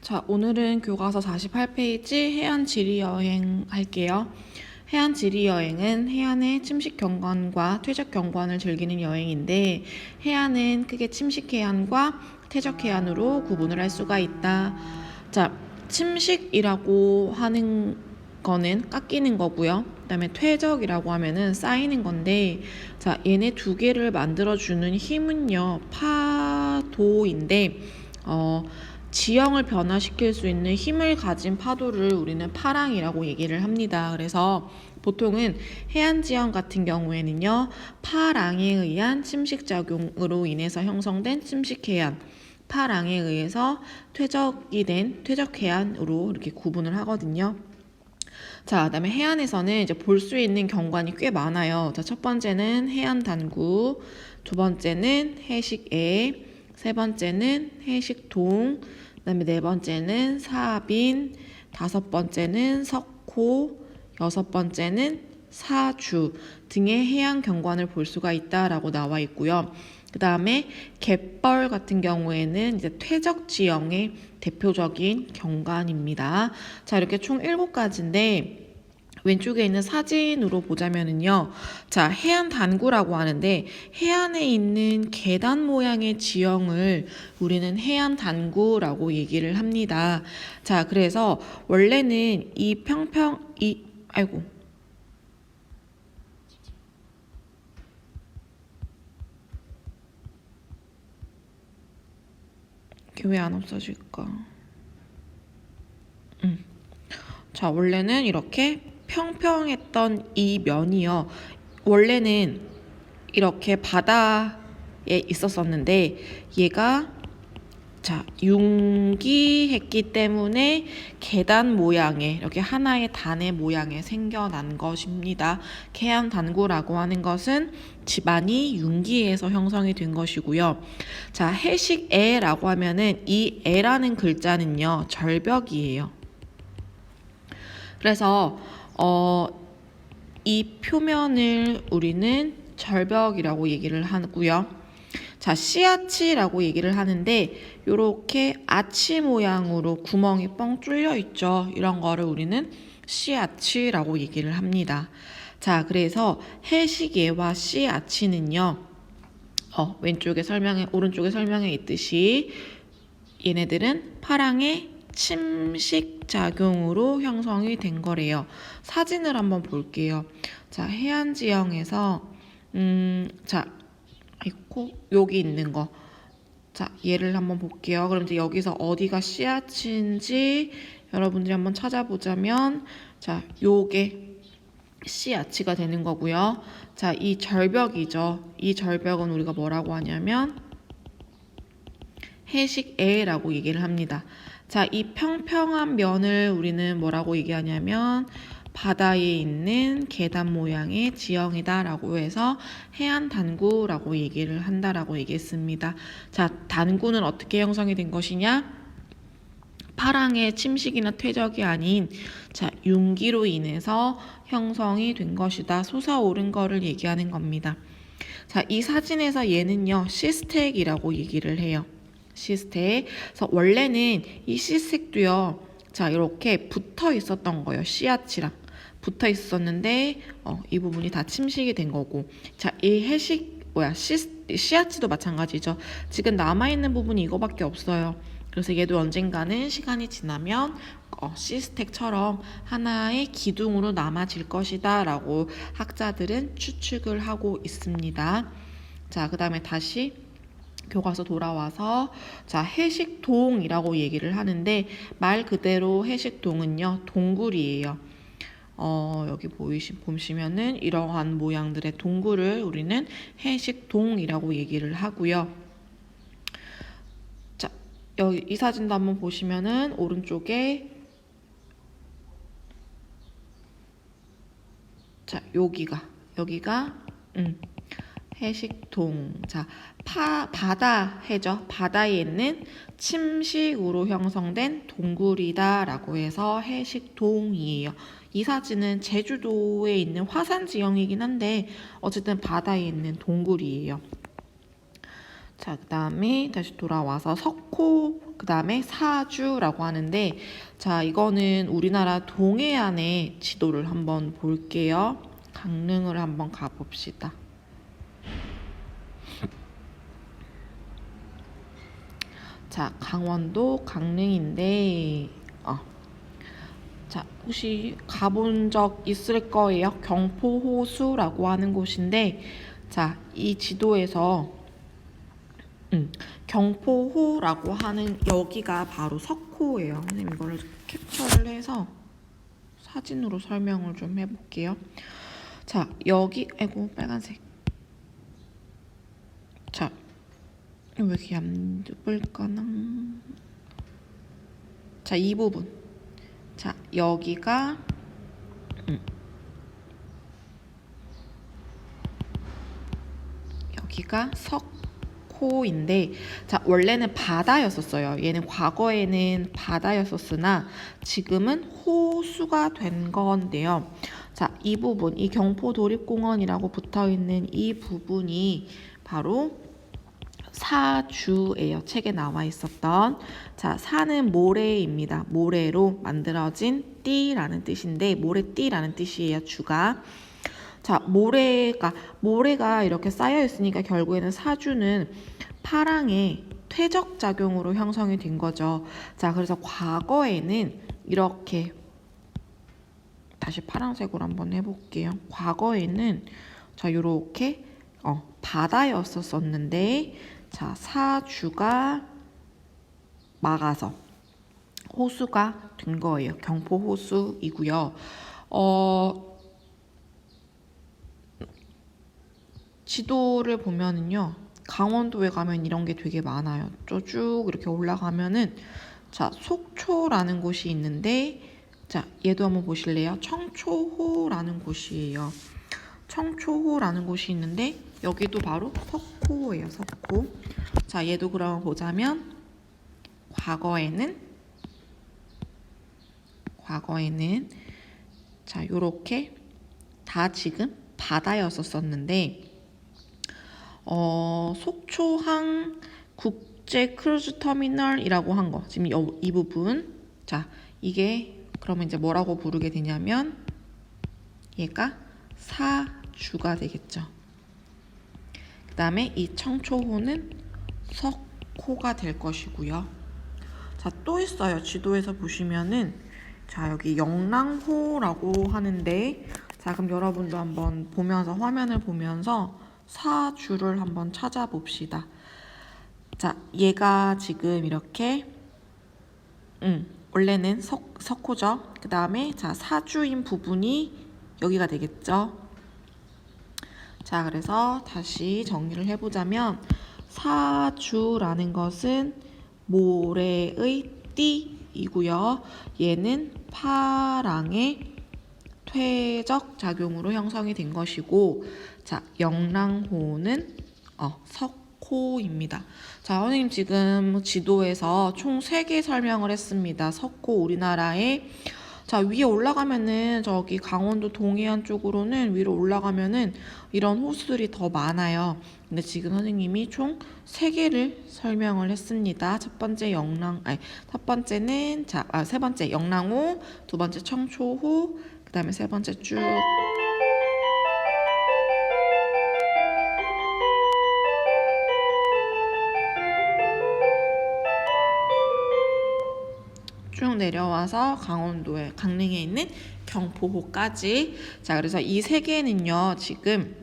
자, 오늘은 교과서 48페이지 해안 지리 여행 할게요. 해안 지리 여행은 해안의 침식 경관과 퇴적 경관을 즐기는 여행인데 해안은 크게 침식 해안과 퇴적 해안으로 구분을 할 수가 있다. 자, 침식이라고 하는 거는 깎이는 거고요. 그다음에 퇴적이라고 하면은 쌓이는 건데, 자, 얘네 두 개를 만들어주는 힘은요, 파도인데, 지형을 변화시킬 수 있는 힘을 가진 파도를 우리는 파랑이라고 얘기를 합니다. 그래서 보통은 해안 지형 같은 경우에는요, 파랑에 의한 침식작용으로 인해서 형성된 침식해안, 파랑에 의해서 퇴적이 된 퇴적해안으로 이렇게 구분을 하거든요. 자, 그다음에 해안에서는 이제 볼 수 있는 경관이 꽤 많아요. 자, 첫 번째는 해안 단구, 두 번째는 해식애, 세 번째는 해식동, 그다음에 네 번째는 사빈, 다섯 번째는 석호, 여섯 번째는 사주 등의 해안 경관을 볼 수가 있다라고 나와 있고요. 그 다음에 갯벌 같은 경우에는 이제 퇴적 지형의 대표적인 경관입니다. 자, 이렇게 총 7가지인데 왼쪽에 있는 사진으로 보자면은요. 자, 해안 단구라고 하는데 해안에 있는 계단 모양의 지형을 우리는 해안 단구라고 얘기를 합니다. 자, 그래서 원래는 이게 왜 안 없어질까? 자, 원래는 이렇게 평평했던 이 면이요. 원래는 이렇게 바다에 있었었는데 얘가 자, 융기했기 때문에 계단 모양의 이렇게 하나의 단의 모양에 생겨난 것입니다. 해안 단구라고 하는 것은 지반이 융기에서 형성이 된 것이고요. 자, 해식애라고 하면은 이 애라는 글자는요, 절벽이에요. 그래서 이 표면을 우리는 절벽이라고 얘기를 하고요. 자, 씨아치라고 얘기를 하는데 이렇게 아치 모양으로 구멍이 뻥 뚫려 있죠. 이런 거를 우리는 씨아치라고 얘기를 합니다. 자, 그래서 해식애와 씨아치는요. 오른쪽에 설명에 있듯이 얘네들은 파랑의 침식작용으로 형성이 된 거래요. 사진을 한번 볼게요. 자, 해안 지형에서 자, 여기 있는 거. 자, 얘를 한번 볼게요. 그럼 이제 여기서 어디가 씨앗인지 여러분들이 한번 찾아보자면, 자, 요게 씨앗치가 되는 거고요. 자, 이 절벽이죠. 이 절벽은 우리가 뭐라고 하냐면 해식애라고 얘기를 합니다. 자, 이 평평한 면을 우리는 뭐라고 얘기하냐면 바다에 있는 계단 모양의 지형이다라고 해서 해안 단구라고 얘기를 한다라고 얘기했습니다. 자, 단구는 어떻게 형성이 된 것이냐? 파랑의 침식이나 퇴적이 아닌 자, 융기로 인해서 형성이 된 것이다. 솟아오른 거를 얘기하는 겁니다. 자, 이 사진에서 얘는요, 시스텍이라고 얘기를 해요. 시스텍. 그래서 원래는 이 시스텍도요, 자, 이렇게 붙어 있었던 거예요. 씨앗이랑 붙어 있었는데 이 부분이 다 침식이 된 거고, 자, 이 씨앗도 마찬가지죠. 지금 남아 있는 부분이 이거밖에 없어요. 그래서 얘도 언젠가는 시간이 지나면 시스텍처럼 하나의 기둥으로 남아질 것이다 라고 학자들은 추측을 하고 있습니다. 자, 그 다음에 다시 교과서 돌아와서 자, 해식동이라고 얘기를 하는데 말 그대로 해식동은요, 동굴이에요. 여기 보시면은 이러한 모양들의 동굴을 우리는 해식동이라고 얘기를 하고요. 자, 여기 이 사진도 한번 보시면은 오른쪽에 자, 여기가 해식동. 자, 해죠. 바다에 있는 침식으로 형성된 동굴이다 라고 해서 해식동이에요. 이 사진은 제주도에 있는 화산 지형이긴 한데 어쨌든 바다에 있는 동굴이에요. 자, 그 다음에 다시 돌아와서 석호, 그 다음에 사주라고 하는데, 자, 이거는 우리나라 동해안의 지도를 한번 볼게요. 강릉을 한번 가봅시다. 자, 강원도 강릉인데, 자, 혹시 가본 적 있을 거예요. 경포호수라고 하는 곳인데, 자, 이 지도에서 경포호라고 하는 여기가 바로 석호예요. 선생님 이거를 캡처를 해서 사진으로 설명을 좀 해볼게요. 자, 여기, 아이고 빨간색. 자, 왜 이렇게 안 예쁠까나? 자, 이 부분. 자, 여기가 여기가 석호인데, 자, 원래는 바다였었어요. 얘는 과거에는 바다였었으나 지금은 호수가 된 건데요. 자, 이 부분, 이 경포도립공원이라고 붙어있는 이 부분이 바로 사주예요. 책에 나와 있었던. 자, 사는 모래입니다. 모래로 만들어진 띠라는 뜻인데, 모래띠라는 뜻이에요. 주가. 자, 모래가 이렇게 쌓여 있으니까 결국에는 사주는 파랑의 퇴적 작용으로 형성이 된 거죠. 자, 그래서 과거에는 이렇게 다시 파란색으로 한번 해볼게요. 과거에는 자, 요렇게 바다였었는데, 자, 사주가 막아서 호수가 된 거예요. 경포호수이고요. 지도를 보면은요, 강원도에 가면 이런 게 되게 많아요. 쭉 이렇게 올라가면은, 자, 속초라는 곳이 있는데, 자, 얘도 한번 보실래요? 청초호라는 곳이에요. 청초호라는 곳이 있는데, 여기도 바로 석호예요. 석호. 자, 얘도 그럼 보자면, 과거에는 자, 요렇게 다 지금 바다였었는데, 속초항 국제 크루즈 터미널이라고 한 거, 지금 이 부분. 자, 이게 그러면 이제 뭐라고 부르게 되냐면, 얘가 사주가 되겠죠. 그 다음에 이 청초호는 석호가 될 것이고요. 자, 또 있어요. 지도에서 보시면은, 자, 여기 영랑호라고 하는데, 자, 그럼 여러분도 한번 보면서, 화면을 보면서 사주를 한번 찾아봅시다. 자, 얘가 지금 이렇게 원래는 석호죠. 그 다음에 자, 사주인 부분이 여기가 되겠죠. 자, 그래서 다시 정리를 해보자면, 사주라는 것은 모래의 띠이고요. 얘는 파랑의 퇴적 작용으로 형성이 된 것이고, 자, 영랑호는 석호입니다. 자, 선생님 지금 지도에서 총 3개 설명을 했습니다. 석호, 우리나라의, 자, 위에 올라가면은 저기 강원도 동해안 쪽으로는 위로 올라가면은 이런 호수들이 더 많아요. 근데 지금 선생님이 총 3개를 설명을 했습니다. 첫 번째는 세 번째 영랑호, 두 번째 청초호, 그 다음에 세 번째 쭉 내려와서 강릉에 있는 경포호까지. 자, 그래서 이 3개는요, 지금,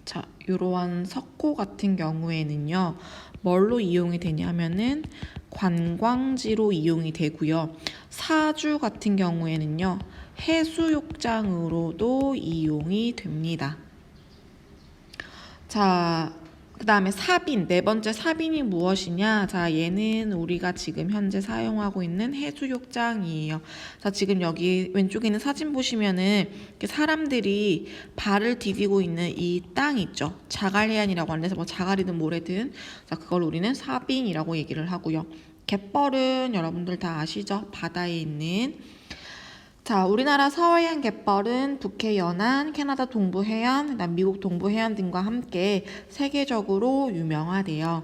자, 이러한 석호 같은 경우에는요, 뭘로 이용이 되냐면은 관광지로 이용이 되고요. 사주 같은 경우에는요, 해수욕장으로도 이용이 됩니다. 자, 그 다음에 사빈, 네 번째 사빈이 무엇이냐? 자, 얘는 우리가 지금 현재 사용하고 있는 해수욕장이에요. 자, 지금 여기 왼쪽에 있는 사진 보시면은 사람들이 발을 디디고 있는 이 땅 있죠. 자갈해안이라고 하는데, 뭐 자갈이든 모래든, 자, 그걸 우리는 사빈이라고 얘기를 하고요. 갯벌은 여러분들 다 아시죠? 바다에 있는. 자, 우리나라 서해안 갯벌은 북해 연안, 캐나다 동부 해안, 그다음 미국 동부 해안 등과 함께 세계적으로 유명하대요.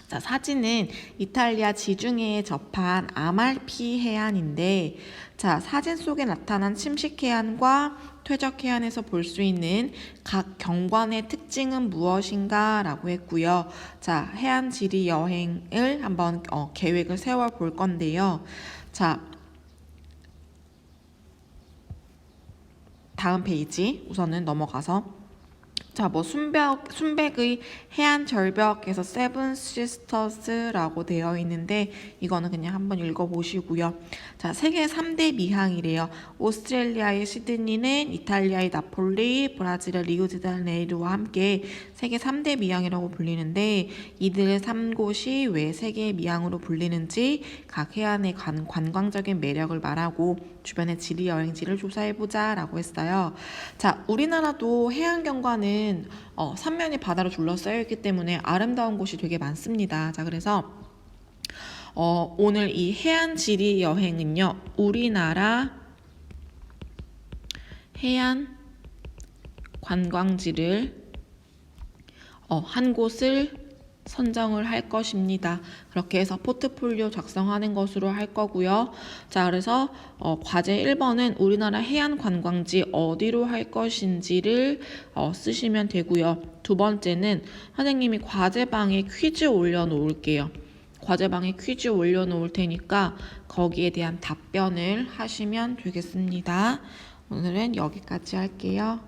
자, 사진은 이탈리아 지중해에 접한 아말피 해안인데, 자, 사진 속에 나타난 침식 해안과 퇴적 해안에서 볼 수 있는 각 경관의 특징은 무엇인가 라고 했고요. 자, 해안 지리 여행을 한번 계획을 세워 볼 건데요. 자, 다음 페이지 우선은 넘어가서 자, 뭐 순백의 해안 절벽에서 세븐 시스터스라고 되어 있는데 이거는 그냥 한번 읽어보시고요. 자, 세계 3대 미항이래요. 오스트레일리아의 시드니는 이탈리아의 나폴리, 브라질의 리우데자네이루와 함께 세계 3대 미항이라고 불리는데 이들 3곳이 왜 세계 미항으로 불리는지 각 해안의 관광적인 매력을 말하고 주변의 지리 여행지를 조사해보자 라고 했어요. 자, 우리나라도 해안 경관은 삼면이 바다로 둘러싸여 있기 때문에 아름다운 곳이 되게 많습니다. 자, 그래서 오늘 이 해안 지리 여행은요, 우리나라 해안 관광지를 한 곳을 선정을 할 것입니다. 그렇게 해서 포트폴리오 작성하는 것으로 할 거고요. 자, 그래서 과제 1번은 우리나라 해안 관광지 어디로 할 것인지를 쓰시면 되고요. 두 번째는 선생님이 과제방에 퀴즈 올려놓을게요. 과제방에 퀴즈 올려놓을 테니까 거기에 대한 답변을 하시면 되겠습니다. 오늘은 여기까지 할게요.